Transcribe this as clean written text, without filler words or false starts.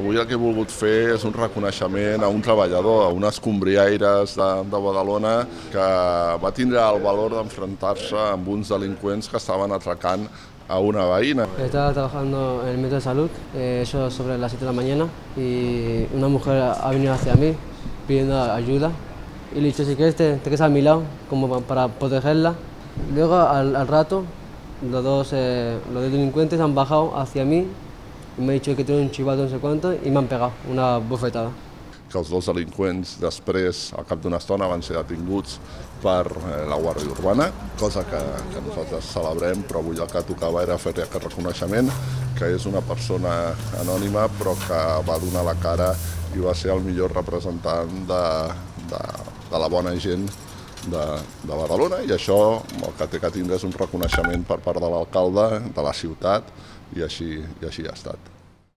Avui el que he volgut fer és un reconeixement a un treballador, a un escombriaires de Badalona que va tindre el valor d'enfrontar-se amb uns delinqüents que estaven atracant a una veïna. Estaba trabajando en el metro de salud, eso sobre las 7 de la mañana, y una mujer ha venido hacia mí pidiendo ayuda. Y le he dicho, si quieres te quedas a mi lado, como para protegerla. Luego, al rato, los dos delincuentes han bajado hacia mí y me han dicho que tengo un chivato no sé cuánto y me han pegado una bofetada. Que els dos delinqüents després, al cap d'una estona, van ser detinguts per la Guàrdia Urbana, cosa que nosaltres celebrem, però avui el que tocava era fer aquest reconeixement, que és una persona anònima però que va donar la cara i va ser el millor representant de la bona gent de Badalona, i això el que té que tindre és un reconeixement per part de l'alcalde de la ciutat, i així ha estat.